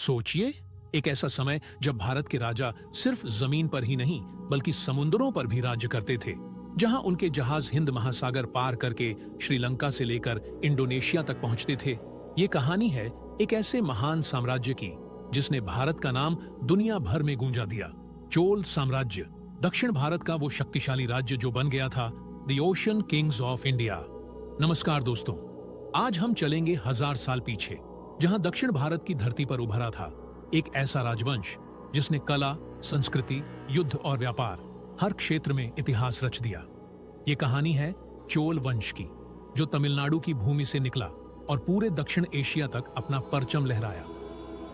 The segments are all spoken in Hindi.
सोचिए, एक ऐसा समय जब भारत के राजा सिर्फ जमीन पर ही नहीं बल्कि समुद्रों पर भी राज्य करते थे, जहां उनके जहाज हिंद महासागर पार करके श्रीलंका से लेकर इंडोनेशिया तक पहुंचते थे। ये कहानी है एक ऐसे महान साम्राज्य की जिसने भारत का नाम दुनिया भर में गूंजा दिया। चोल साम्राज्य, दक्षिण भारत का वो शक्तिशाली राज्य जो बन गया था the ocean Kings of India. नमस्कार दोस्तों, आज हम चलेंगे 1000 साल पीछे, जहां दक्षिण भारत की धरती पर उभरा था एक ऐसा राजवंश जिसने कला, संस्कृति, युद्ध और व्यापार हर क्षेत्र में इतिहास रच दिया। ये कहानी है चोल वंश की, जो तमिलनाडु की भूमि से निकला और पूरे दक्षिण एशिया तक अपना परचम लहराया।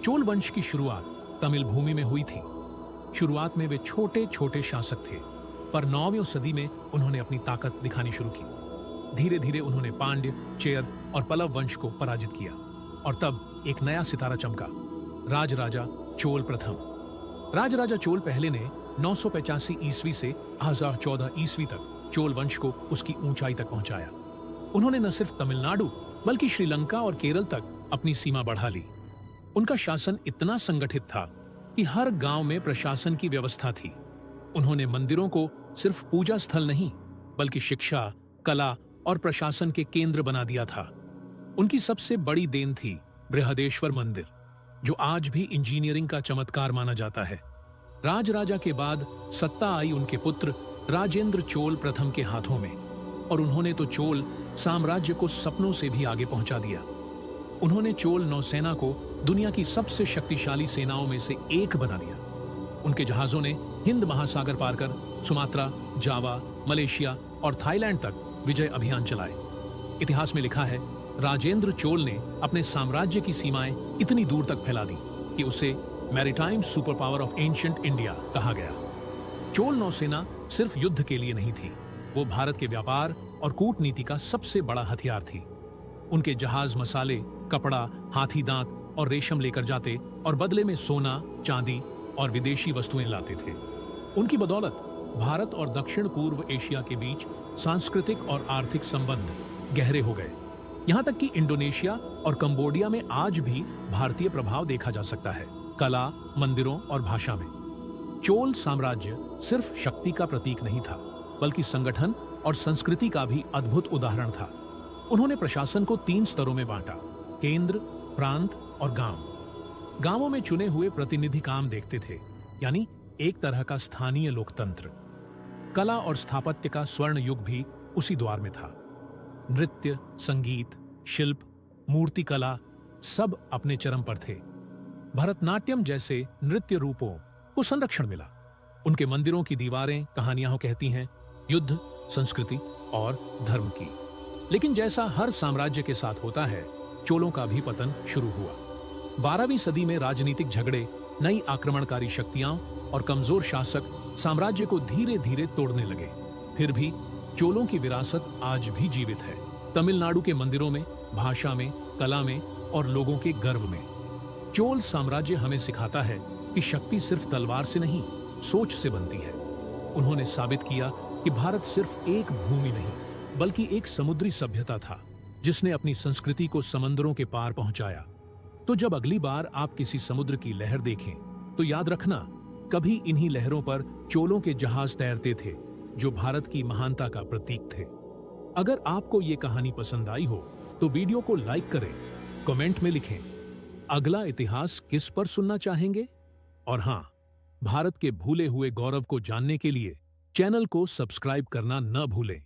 चोल वंश की शुरुआत तमिल भूमि में हुई थी। शुरुआत में वे छोटे छोटे शासक थे, पर 9वीं सदी में उन्होंने अपनी ताकत दिखानी शुरू की। धीरे धीरे उन्होंने पांड्य, चेर और पल्लव वंश को पराजित किया और तब एक नया सितारा चमका, राजराजा चोल प्रथम। राजराजा चोल पहले ने 985 ईस्वी से 1014 ईस्वी तक चोल वंश को उसकी ऊंचाई तक पहुंचाया। उन्होंने न सिर्फ तमिलनाडु बल्कि श्रीलंका और केरल तक अपनी सीमा बढ़ा ली। उनका शासन इतना संगठित था कि हर गांव में प्रशासन की व्यवस्था थी। उन्होंने मंदिरों को सिर्फ पूजा स्थल नहीं बल्कि शिक्षा, कला और प्रशासन के केंद्र बना दिया था। उनकी सबसे बड़ी देन थी बृहदेश्वर मंदिर, जो आज भी इंजीनियरिंग का चमत्कार माना जाता है। राजराजा के बाद सत्ता आई उनके पुत्र राजेंद्र चोल प्रथम के हाथों में, और उन्होंने तो चोल साम्राज्य को सपनों से भी आगे पहुंचा दिया। उन्होंने चोल नौसेना को दुनिया की सबसे शक्तिशाली सेनाओं में से एक बना दिया। उनके जहाजों ने हिंद महासागर पार कर सुमात्रा, जावा, मलेशिया और थाईलैंड तक विजय अभियान चलाए। इतिहास में लिखा है, राजेंद्र चोल ने अपने साम्राज्य की सीमाएं इतनी दूर तक फैला दी कि उसे maritime super power of ancient India कहा गया। चोल नौसेना सिर्फ युद्ध के लिए नहीं थी, वो भारत के व्यापार और कूटनीति का सबसे बड़ा हथियार थी। उनके जहाज मसाले, कपड़ा, हाथी दांत और रेशम लेकर जाते और बदले में सोना, चांदी और विदेशी वस्तुएं लाते थे। उनकी बदौलत भारत और दक्षिण पूर्व एशिया के बीच सांस्कृतिक और आर्थिक संबंध गहरे हो गए। यहां तक कि इंडोनेशिया और कंबोडिया में आज भी भारतीय प्रभाव देखा जा सकता है, कला, मंदिरों और भाषा में। चोल साम्राज्य सिर्फ शक्ति का प्रतीक नहीं था, बल्कि संगठन और संस्कृति का भी अद्भुत उदाहरण था। उन्होंने प्रशासन को 3 स्तरों में बांटा, केंद्र, प्रांत और गांव। गांवों में चुने हुए प्रतिनिधि काम देखते थे, यानी एक तरह का स्थानीय लोकतंत्र। कला और स्थापत्य का स्वर्ण युग भी उसी द्वार में था। नृत्य, संगीत, शिल्प, मूर्ति कला सब अपने चरम पर थे। भरतनाट्यम जैसे नृत्य रूपों को संरक्षण मिला। उनके मंदिरों की दीवारें कहानियां कहती हैं युद्ध, संस्कृति और धर्म की। लेकिन जैसा हर साम्राज्य के साथ होता है, चोलों का भी पतन शुरू हुआ। 12वीं सदी में राजनीतिक झगड़े, नई आक्रमणकारी शक्तियां और कमजोर शासक साम्राज्य को धीरे धीरे तोड़ने लगे। फिर भी चोलों की विरासत आज भी जीवित है, तमिलनाडु के मंदिरों में, भाषा में, कला में और लोगों के गर्व में। चोल साम्राज्य हमें सिखाता है कि शक्ति सिर्फ तलवार से नहीं, सोच से बनती है। उन्होंने साबित किया कि भारत सिर्फ एक भूमि नहीं बल्कि एक समुद्री सभ्यता था, जिसने अपनी संस्कृति को समंदरों के पार पहुंचाया। तो जब अगली बार आप किसी समुद्र की लहर देखें, तो याद रखना, कभी इन्हीं लहरों पर चोलों के जहाज तैरते थे, जो भारत की महानता का प्रतीक थे। अगर आपको ये कहानी पसंद आई हो तो वीडियो को लाइक करें, कमेंट में लिखें अगला इतिहास किस पर सुनना चाहेंगे। और हां, भारत के भूले हुए गौरव को जानने के लिए चैनल को सब्सक्राइब करना न भूलें।